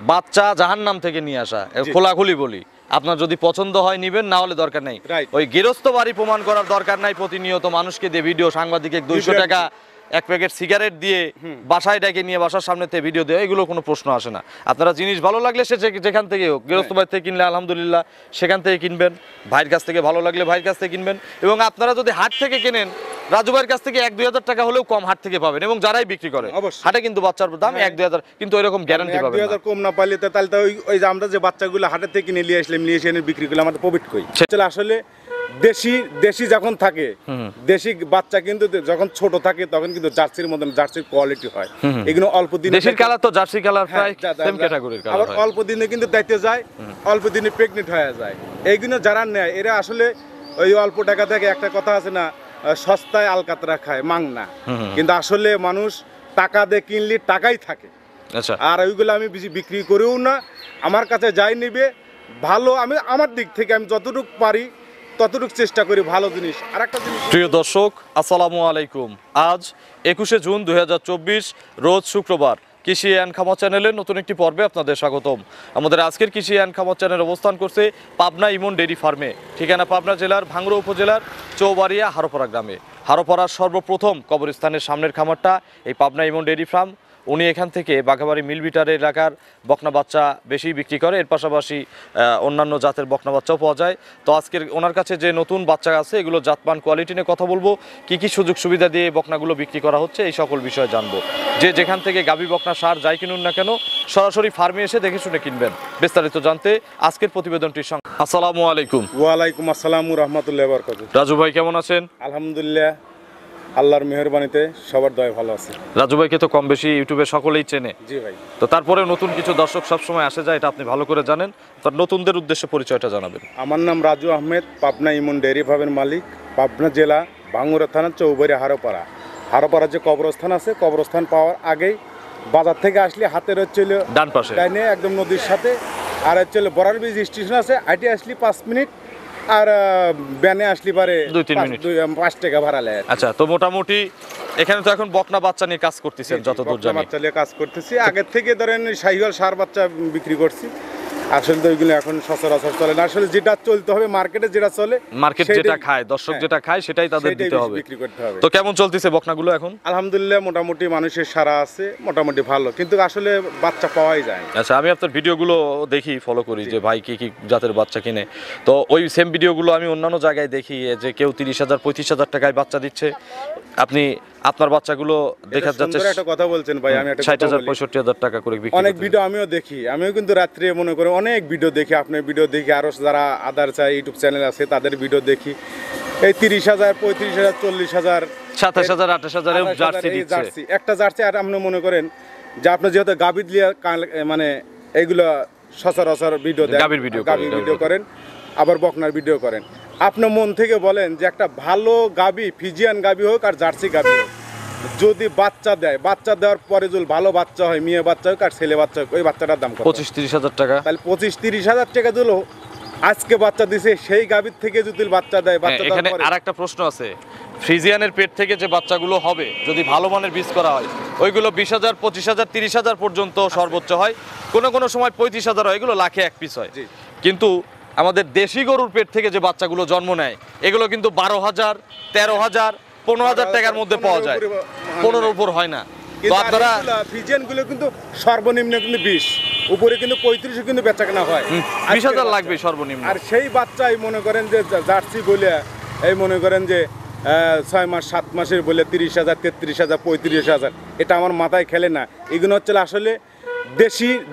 বাচ্চা জাহান্নাম থেকে নিয়ে আসা, খোলাখুলি বলি। আপনার যদি পছন্দ হয় নিবেন, না হলে দরকার নেই। ওই গৃহস্থ বাড়ি প্রমাণ করার দরকার নাই। প্রতিনিয়ত মানুষকে দিয়ে ভিডিও, সাংবাদিক 200 টাকা এক প্যাকেট সিগারেট দিয়ে বাসায় ডেকে নিয়ে বাসার সামনে থেকে ভিডিও দেয়, এগুলো কোনো প্রশ্ন আসে না। আপনারা জিনিস ভালো লাগলে সে যেখান থেকে হোক, গৃহস্থ বাড়ি থেকে কিনলে আলহামদুলিল্লাহ সেখান থেকে কিনবেন, ভাইয়ের কাছ থেকে ভালো লাগলে ভাইয়ের কাছ থেকে কিনবেন। এবং আপনারা যদি হাট থেকে কেনেন, রাজু ভাইয়ের কাছ থেকে 1-2 হাজার টাকা হলেও কম হাট থেকে পাবেন। এবং যারাই বিক্রি করে হাটে কিন্তু বাচ্চার দাম 1-2 হাজার, কিন্তু এরকম গ্যারান্টি পাবেন 1-2 হাজার কম না পাইলে তাহলে তো ওই যে আমরা যে বাচ্চাগুলো হাটে থেকে কিনে নিয়ে আসলাম, নিয়ে এসে বিক্রি করলে আমাদের প্রফিট কই। আসলে দেশি যখন থাকে, দেশি বাচ্চা কিন্তু যখন ছোট থাকে তখন কিন্তু জার্সির মতন জার্সির কোয়ালিটি হয়। এগুলো অল্প দিনে, দেশির কালার তো জার্সি কালার প্রায় সেম ক্যাটাগরির কালার, আবার অল্প দিনে কিন্তু দাইতে যায়, অল্প দিনে প্রেগনেন্ট হয়ে যায়। এইগুলো যারা নেয় এরা আসলে ওই অল্প টাকা থেকে, একটা কথা আছে না, সস্তায় আলকাতরা খায় মাংনা, কিন্তু আসলে মানুষ টাকা দিয়ে কিনলে টাকাই থাকে। আচ্ছা, আর ওইগুলো আমি বেশি বিক্রি করেও না, আমার কাছে যাই নিবে ভালো, আমি আমার দিক থেকে আমি যতটুকু পারি ততটুকু চেষ্টা করি ভালো জিনিস। আর একটা জিনিস, প্রিয় দর্শক আসসালামু আলাইকুম। আজ 21শে জুন 2024 রোজ শুক্রবার। কৃষি অ্যান্ড খামার চ্যানেলের নতুন একটি পর্বে আপনাদের স্বাগতম। আমাদের আজকের কৃষি অ্যান্ড খামার চ্যানেল অবস্থান করছে পাবনা ইমন ডেইরি ফার্মে। ঠিকানা পাবনা জেলার ভাঙ্গুড়া উপজেলার চৌবাড়িয়া হারোপাড়া গ্রামে। হারোপাড়ার সর্বপ্রথম কবরস্থানের সামনের খামারটা এই পাবনা ইমন ডেইরি ফার্ম। উনি এখান থেকে বাঘাবাড়ি মিলবিটার এলাকার বকনা বাচ্চা বেশি বিক্রি করে, এর পাশাপাশি অন্যান্য জাতের বকনা বাচ্চাও পাওয়া যায়। তো আজকের ওনার কাছে যে নতুন বাচ্চা আছে, এগুলো জাতমান কোয়ালিটি নিয়ে কথা বলবো, কি সুযোগ সুবিধা দিয়ে বকনাগুলো বিক্রি করা হচ্ছে, এই সকল বিষয়ে জানবো। যে যেখান থেকে গাভী বকনা সার যাই কিনুন না কেন, সরাসরি ফার্মে এসে দেখে শুনে কিনবেন। বিস্তারিত জানতে আজকের প্রতিবেদনটির সঙ্গে। আসসালামু আলাইকুম। ওয়ালাইকুম আসসালাম রাহমাতুল্লাহি ওয়া বারাকাতুহু। রাজু ভাই কেমন আছেন? আলহামদুলিল্লাহ, আল্লাহর মেহেরবানিতে সবার দয়া ভালো আছে। রাজু ভাইকে তো কম বেশি ইউটিউবে সকলেই চেনে। জি ভাই। তো তারপরে নতুন কিছু দর্শক সবসময় আসে যায়, এটা আপনি ভালো করে জানেন। তার নতুনদের উদ্দেশ্যে পরিচয়টা জানাবেন। আমার নাম রাজু আহমেদ, পাবনা ইমন ডেইরি ফার্মের মালিক, পাবনা জেলা ভাঙ্গুড়া থানা চৌবাড়িয়া হারোপাড়া। হারোপাড়া যে কবরস্থান আছে, কবরস্থান পাওয়ার আগেই বাজার থেকে আসলে হাতের হচ্ছিল ডান পাশে ডাইনে একদম নদীর সাথে, আর হচ্ছিল বরার ব্রিজ স্টেশন আছে, আইটি আসলে 5 মিনিট, আর ব্যানে আসলে পারে 2-3 মিনিট, 5 টাকা ভাড়া লাগে। আচ্ছা, তো মোটামুটি এখানে তো এখন বকনা বাচ্চা নিয়ে কাজ করতেছেন যতদূর জানি। বাচ্চা নিয়ে কাজ করতেছি, আগের থেকে ধরেন শাহিওয়াল সার বাচ্চা বিক্রি করছি। আসলে তো ওইগুলো এখন সচরাচর চলে না, আসলে যেটা চলতে হবে মার্কেটে, যেটা চলে মার্কেট যেটা খায়, দর্শক যেটা খায় সেটাই তাদের দিতে হবে, বিক্রি করতে হবে। তো কেমন চলতেছে বকনাগুলো এখন? আলহামদুলিল্লাহ মোটামুটি মানুষের সারা আছে, মোটামুটি ভালো, কিন্তু আসলে বাচ্চা পাওয়াই যায়। আচ্ছা, আমি আপনার ভিডিওগুলো দেখি, ফলো করি যে ভাই কি জাতের বাচ্চা কিনে। তো ওই সেম ভিডিওগুলো আমি অন্যান্য জায়গায় দেখি যে কেউ 30,000-35,000 টাকায় বাচ্চা দিচ্ছে। আপনি আপনার বাচ্চাগুলো দেখা যাচ্ছে একটা কথা বলছেন ভাই, আমি একটা 60,000-65,000 টাকা করে বিক্রি। অনেক ভিডিও আমিও দেখি, আমিও কিন্তু রাত্রে মনে করি অনেক ভিডিও দেখি, আপনার ভিডিও দেখি, আরো যারা আদার চাই ইউটিউব চ্যানেল আছে তাদের ভিডিও দেখি। এই 30,000, 35,000, 40,000, 27,000, 28,000 জার্সি দিচ্ছে একটা জার্সি। আর আপনি মনে করেন যে আপনার যেহেতু গাভী দিয়ে মানে এইগুলো সচরাচর ভিডিও দেন, গাভীর ভিডিও করেন, আবার বকনার ভিডিও করেন, আপনার মন থেকে বলেন যে একটা ভালো গাভী, ফিজিয়ান গাভী হোক আর জার্সি গাভী হোক, যদি বাচ্চা দেয়, বাচ্চা দেওয়ার পরে যদি ভালো বাচ্চা হয়, মেয়ে বাচ্চা হোক আর ছেলে বাচ্চা হোক, ওই বাচ্চাটার দাম 25-30,000 টাকা। তাহলে 25-30,000 টাকা দিল আজকে বাচ্চা দিছে, সেই গাভীর থেকে যদি বাচ্চা দেয়, বাচ্চা দেওয়ার পরে আরেকটা প্রশ্ন আছে, ফ্রিজিয়ানের পেট থেকে যে বাচ্চাগুলো হবে যদি ভালো মানের বীজ করা হয়, ওইগুলো 20,000, 25,000, 30,000 পর্যন্ত সর্বোচ্চ হয়, কোনো সময় 35,000 হয়, এগুলো লাখে এক পিস হয়। কিন্তু আমাদের দেশি গরুর পেট থেকে যে বাচ্চাগুলো জন্ম নেয়, এগুলো কিন্তু 12,000, 13,000, 15,000 টাকার মধ্যে পাওয়া যায়, 15 উপর হয় না। তো আপনারা ফ্রিজিয়ানগুলো কিন্তু সর্বনিম্ন কিন্তু 20, উপরে কিন্তু 35 কিন্তু বেচাকেনা হয়, 20,000 লাগবে সর্বনিম্ন। আর সেই বাচ্চাই মনে করেন যে জার্সি বলে, এই মনে করেন যে 6 মাস 7 মাসের বলে 30,000, 33,000, 35,000, এটা আমার মাথায় খেলে না। এগুলো হচ্ছে আসলে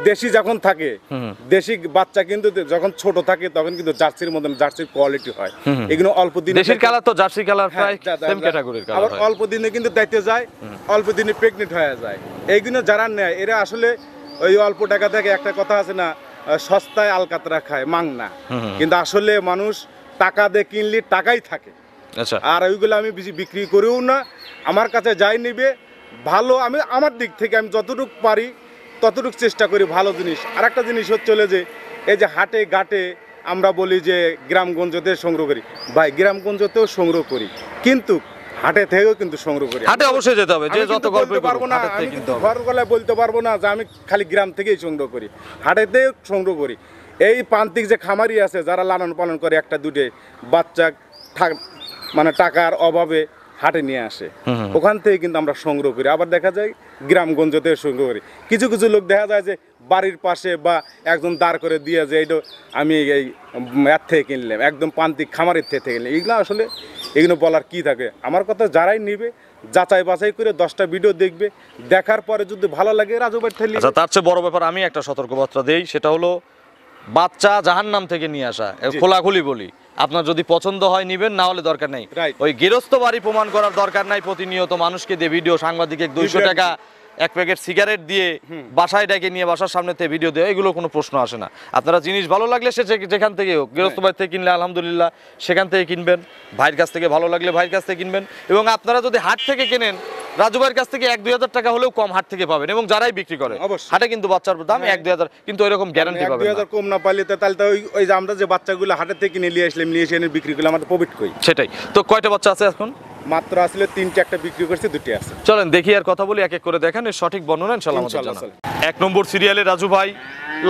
দেশি যখন থাকে, দেশি বাচ্চা কিন্তু যখন ছোট থাকে তখন কিন্তু জার্সির মতন জার্সির কোয়ালিটি হয়। এগুলো অল্প দিনে, দেশির কালার তো জার্সি কালার প্রায় সেম ক্যাটাগরির কালার, আবার অল্প দিনে কিন্তু দাইতে যায়, অল্প দিনে প্রেগনেন্ট হয়ে যায়। এইগুলো যারা নেয় এরা আসলে ওই অল্প টাকা থেকে, একটা কথা আছে না, সস্তায় আলকাতরা খায় মাংনা, কিন্তু আসলে মানুষ টাকা দিয়ে কিনলে টাকাই থাকে। আচ্ছা, আর ওইগুলো আমি বেশি বিক্রি করেও না, আমার কাছে যাই নিবে ভালো, আমি আমার দিক থেকে আমি যতটুকু পারি ততটুকু চেষ্টা করি ভালো জিনিস। আর একটা জিনিস হচ্ছে যে এই যে হাটে ঘাটে আমরা বলি যে গ্রামগঞ্জতে সংগ্রহ করি, ভাই গ্রামগঞ্জতেও সংগ্রহ করি, কিন্তু হাটে থেকেও কিন্তু সংগ্রহ করি। হাটে অবশ্যই যেতে হবে, যে আমি যত কিন্তু গল্প বলতে পারবো না, আমি কিন্তু ঘর গলায় বলতে পারবো না যে আমি খালি গ্রাম থেকেই সংগ্রহ করি, হাটেতে সংগ্রহ করি। এই প্রান্তিক যে খামারি আছে যারা লালন পালন করে একটা দুটে বাচ্চা মানে টাকার অভাবে হাটে নিয়ে আসে, ওখান থেকে কিন্তু আমরা সংগ্রহ করি। আবার দেখা যায় গ্রামগঞ্জ থেকে সংগ্রহ করি। কিছু কিছু লোক দেখা যায় যে বাড়ির পাশে বা একজন দাঁড় করে দিয়ে যে এইটা আমি এই এর থেকে কিনলাম, একদম প্রান্তিক খামারের থেকে কিনলাম, এগুলো আসলে এগুলো বলার কি থাকে। আমার কথা যারাই নিবে যাচাই বাছাই করে 10টা ভিডিও দেখবে, দেখার পরে যদি ভালো লাগে রাজু ভাই ঠেলি। আচ্ছা, তার চেয়ে বড় ব্যাপার আমি একটা সতর্কবার্তা দেই, সেটা হলো বাচ্চা জাহান্নাম থেকে নিয়ে আসা, খোলাখুলি বলি। আপনার যদি পছন্দ হয় নিবেন, না হলে দরকার নেই। ওই গৃহস্থ বাড়ি প্রমাণ করার দরকার নাই, প্রতিনিয়ত মানুষকে দিয়ে ভিডিও, সাংবাদিক 200 টাকা এক প্যাকেট সিগারেট দিয়ে বাসায় ডেকে নিয়ে বাসার সামনে থেকে ভিডিও দেয়, এগুলো কোনো প্রশ্ন আসে না। আপনারা জিনিস ভালো লাগলে সে যেখান থেকে হোক, গৃহস্থ বাড়ি থেকে কিনলে আলহামদুলিল্লাহ সেখান থেকে কিনবেন, ভাইয়ের কাছ থেকে ভালো লাগলে ভাইয়ের কাছ থেকে কিনবেন। এবং আপনারা যদি হাট থেকে কেনেন, রাজু ভাইয়ের কাছ থেকে 1-2 হাজার টাকা হলেও কম হাট থেকে পাবেন। এবং যারাই বিক্রি করে হাটে কিন্তু বাচ্চার দাম 1-2 হাজার, কিন্তু এরকম গ্যারান্টি পাবেন 1-2 হাজার কম না পাইলে তাহলে তো ওই যে আমরা যে বাচ্চাগুলো হাটে থেকে কিনে নিয়ে আসলাম, নিয়ে এসে বিক্রি করলে আমাদের প্রফিট কই। সেটাই তো। কয়টা বাচ্চা আছে এখন? মাত্র আসলে 3টা, একটা বিক্রি করছে, 2টি আছে। চলেন দেখি আর কথা বলি, এক এক করে দেখেন, এর সঠিক বর্ণনা ইনশাআল্লাহ আমাদের জানাবেন। 1 নম্বর সিরিয়ালে রাজু ভাই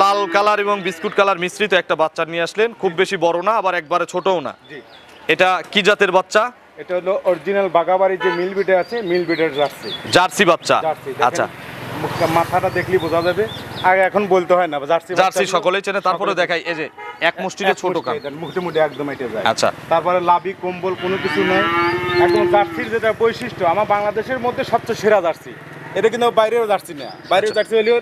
লাল কালার এবং বিস্কুট কালার মিশ্রিত একটা বাচ্চা নিয়ে আসলেন, খুব বেশি বড় না আবার একবারে ছোটও না। এটা কি জাতের বাচ্চা? এটা হলো অরিজিনাল বাগাবাড়ি যে মিল বিটে আছে, মিল বিটের জার্সি। জার্সি বাচ্চা। আচ্ছা, মাথাটা দেখলি বোঝা যাবে, আগে এখন বলতে হয় না, জার্সি জার্সি সকলেই চেনে। তারপরে দেখাই, এই যে এক মুষ্টিতে ছোট কান, মুখে মুখে একদম এটা যায়। আচ্ছা, তারপরে লাভি কম্বল কোনো কিছু নেই, একদম জার্সির যেটা বৈশিষ্ট্য, আমার বাংলাদেশের মধ্যে সবচেয়ে সেরা জার্সি। এটা কিন্তু বাইরেও জার্সি না, বাইরেও জার্সি হলেও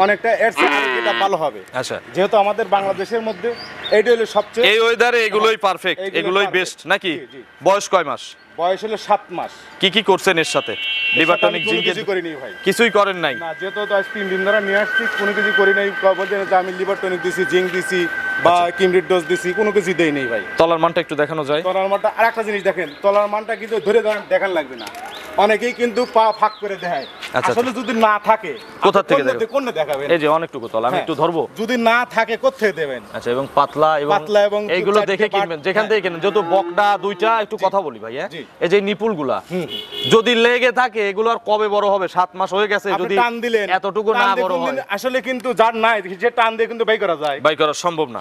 অনেকটা এর চেয়ে ভালো হবে। আচ্ছা, যেহেতু আমাদের বাংলাদেশের মধ্যে এইটা হলো সবচেয়ে, এই ওয়েদারে এগুলোই পারফেক্ট, এগুলোই বেস্ট নাকি? বয়স কয় মাস? বয়স হলো 7 মাস। কি কি করছেন এর সাথে? লিভার টনিক জিঙ্ক কিছু করিনি ভাই, কিছুই করেন নাই? না, যেহেতু আজ 3 দিন ধরে নিয়ে আসছি, কোনো কিছু করি নাই। বলছেন যে আমি লিভার টনিক দিছি, জিঙ্ক দিছি বা কিমরিড ডোজ দিছি, কোনো কিছু দেই নাই ভাই। তলার মানটা একটু দেখানো যায়? তলার মানটা আরেকটা জিনিস দেখেন, তলার মানটা কিন্তু ধরে দেখান লাগবে না, অনেকেই কিন্তু পা ফাঁক করে দেখায়। আসলে যদি না থাকে কোথা থেকে কোন দেখাবেন? এই যে অনেকটুকু তলা, আমি একটু ধরবো। যদি না থাকে কোথা থেকে দেবেন? আচ্ছা, এবং পাতলা এবং এইগুলো দেখে কিনবেন, যেখান থেকে কিনেন। যেহেতু বকনা দুইটা, একটু কথা বলি ভাই, হ্যাঁ, এই যে নিপুলগুলা যদি লেগে থাকে, এগুলো আর কবে বড় হবে? 7 মাস হয়ে গেছে, যদি টান দিলেন এতটুকু না বড় হয়, আসলে কিন্তু যার নাই যে টান দিয়ে কিন্তু বাই করা যায়, বাই করা সম্ভব না।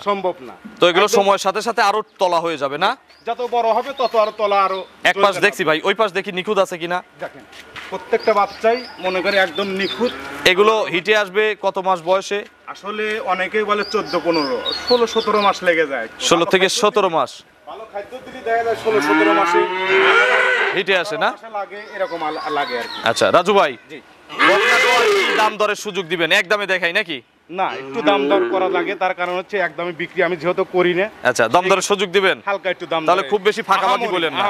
তো এগুলো সময়ের সাথে সাথে আরো তলা হয়ে যাবে না? যত বড় হবে তত আরো তলা আরো। এক পাশ দেখছি ভাই, ওই পাশ দেখি নিখুঁত আছে কিনা। দেখেন প্রত্যেকটা বাচ্চাই মনে করে একদম নিখুঁত। এগুলো হিটে আসবে কত মাস বয়সে? আসলে অনেকেই বলে 14, 15, 16, 17 মাস লেগে যায়। 16 থেকে 17 মাস ভালো খাদ্য দিলে দেখা যায় 16, 17 মাসে হিটে আসে না? লাগে, এরকম লাগে আর কি। আচ্ছা রাজু ভাই, দাম দরের সুযোগ দিবেন? একদমে দেখাই নাকি? না, একটু দাম দর করা লাগে, তার কারণ হচ্ছে একদমই বিক্রি আমি যেহেতু করি না। আচ্ছা, দাম দরের সুযোগ দিবেন হালকা একটু দাম, তাহলে খুব বেশি ফাঁকাবাকি বলেন না।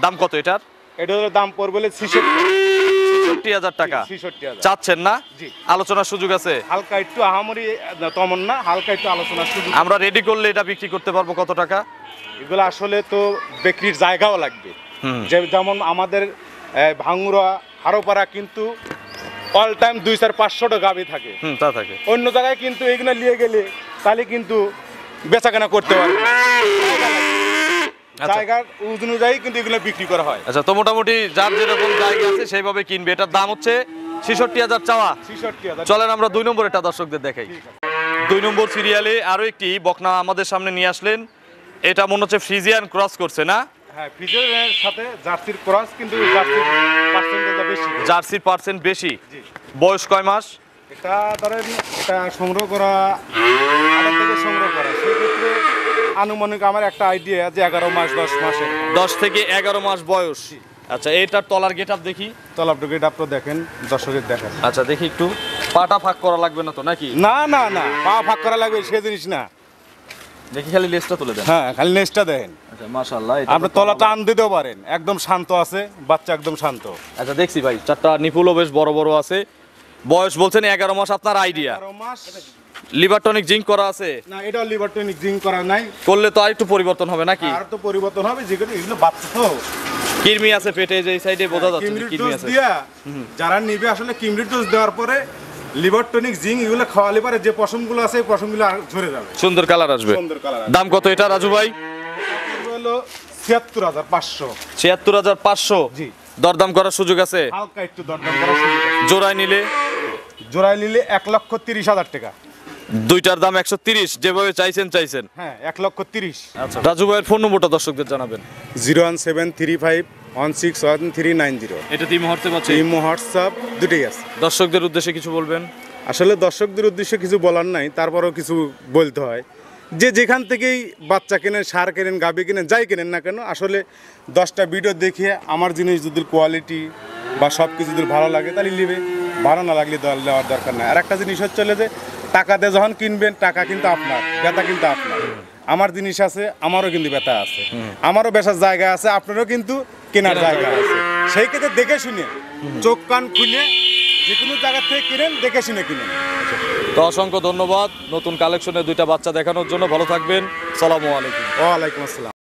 দাম কত এটার? এটার দাম পড়বে 66,000 টাকা। 66,000 চাচ্ছেন না? আলোচনার সুযোগ আছে? হালকা একটু আহামরি তেমন না, হালকা একটু আলোচনার সুযোগ। আমরা রেডি করলে এটা বিক্রি করতে পারবো কত টাকা? এগুলো আসলে তো বিক্রির জায়গাও লাগবে, যেমন আমাদের ভাঙ্গুরা, হারোপাড়া কিন্তু অল টাইম 200-500 গাভী থাকে, তা থাকে। অন্য জায়গায় কিন্তু এগুলো নিয়ে গেলে তাহলে কিন্তু বেচাকেনা করতে পারবে, জায়গার অনুযায়ী কিন্তু এগুলো বিক্রি করা হয়। আচ্ছা, তো মোটামুটি যার যেরকম জায়গা আছে সেইভাবে কিনবে। এটার দাম হচ্ছে 66,000 চাওয়া। 66,000। চলেন আমরা 2 নম্বর এটা দর্শকদের দেখাই। 2 নম্বর সিরিয়ালে আরো একটি বকনা আমাদের সামনে নিয়ে আসলেন। এটা মনে হচ্ছে ফ্রিজিয়ান ক্রস করছে না? হ্যাঁ, ফ্রিজিয়ানের সাথে জার্সির ক্রস, কিন্তু জার্সির পার্সেন্টেজটা বেশি, জার্সির পার্সেন্ট বেশি। বয়স কয় মাস? এটা ধরেন এটা সংগ্রহ করা, আগে থেকে সংগ্রহ করা, সেক্ষেত্রে আনুমানিক আমার একটা আইডিয়া যে 11 মাস 10 মাসের। 10 থেকে 11 মাস বয়স। আচ্ছা, এইটার তলার গেটআপ দেখি। তলার গেটআপ দেখেন, দর্শকের দেখেন। আচ্ছা, দেখি একটু। পাটা ফাঁক করা লাগবে না তো নাকি? না না না, পা ফাঁক করা লাগবে সে জিনিস না। দেখি খালি লেজটা তুলে দেন। হ্যাঁ, খালি নেজটা দেখেন। আচ্ছা, মাশাআল্লাহ। আপনি তলা টান দিতেও পারেন, একদম শান্ত আছে, বাচ্চা একদম শান্ত। আচ্ছা, দেখছি ভাই, 4টা নিপুলও বেশ বড় বড় আছে। বয়স বলছেন 11 মাস, আপনার আইডিয়া? 11 মাস। লিভার টনিক জিঙ্ক করা আছে? না, এটা লিভার টনিক জিঙ্ক করা নাই। করলে তো আরেকটু পরিবর্তন হবে নাকি? আর তো পরিবর্তন হবে, যেগুলো এগুলো বাচ্চা তো কিরমি আছে পেটে, যে এই সাইডে বোঝা যাচ্ছে কিরমি আছে। যারা নিবে আসলে কিমরিড ডোজ দেওয়ার পরে লিভার টনিক জিঙ্ক এগুলো খাওয়ালে পারে যে পশমগুলো আছে এই পশমগুলো আর ঝরে যাবে, সুন্দর কালার আসবে। সুন্দর কালার। দাম কত এটা রাজু ভাই? হলো ৭৬,৫০০। ৭৬,৫০০। জি। দরদাম করার সুযোগ আছে? হালকা একটু দরদাম করার সুযোগ আছে। জোড়ায় নিলে? জোড়ায় নিলে ১,৩০,০০০ টাকা। দুইটার দাম 130, যেভাবে চাইছেন। হ্যাঁ, 1,30,০০০। আচ্ছা, রাজু ভাইয়ের ফোন নম্বরটা দর্শকদের জানাবেন। 01735161390। এটা তিন মুহূর্তে পাচ্ছে। ইমো, হোয়াটসঅ্যাপ দুটোই আছে। দর্শকদের উদ্দেশ্যে কিছু বলবেন? আসলে দর্শকদের উদ্দেশ্যে কিছু বলার নাই, তারপরেও কিছু বলতে হয়। যে যেখান থেকেই বাচ্চা কেনেন, সার কেনেন, গাভী কেনেন, যাই কেনেন না কেন, আসলে 10টা ভিডিও দেখিয়ে আমার জিনিস যদি কোয়ালিটি বা সব কিছু যদি ভালো লাগে তাহলে নেবে, ভালো না লাগলে দেওয়ার দরকার নাই। আর একটা জিনিস হচ্ছে যে টাকা দিয়ে যখন কিনবেন, টাকা কিন্তু আপনার, ব্যথা কিন্তু আপনার। আমার জিনিস আছে, আমারও কিন্তু ব্যথা আছে, আমারও বেচার জায়গা আছে, আপনারও কিন্তু কেনার জায়গা আছে। সেই ক্ষেত্রে দেখে শুনে, চোখ কান খুলে যে কোনো জায়গা থেকে কিনেন, দেখে শুনে কিনেন। তো অসংখ্য ধন্যবাদ নতুন কালেকশনের দুইটা বাচ্চা দেখানোর জন্য। ভালো থাকবেন। সালামু আলাইকুম। ওয়ালাইকুম আসসালাম।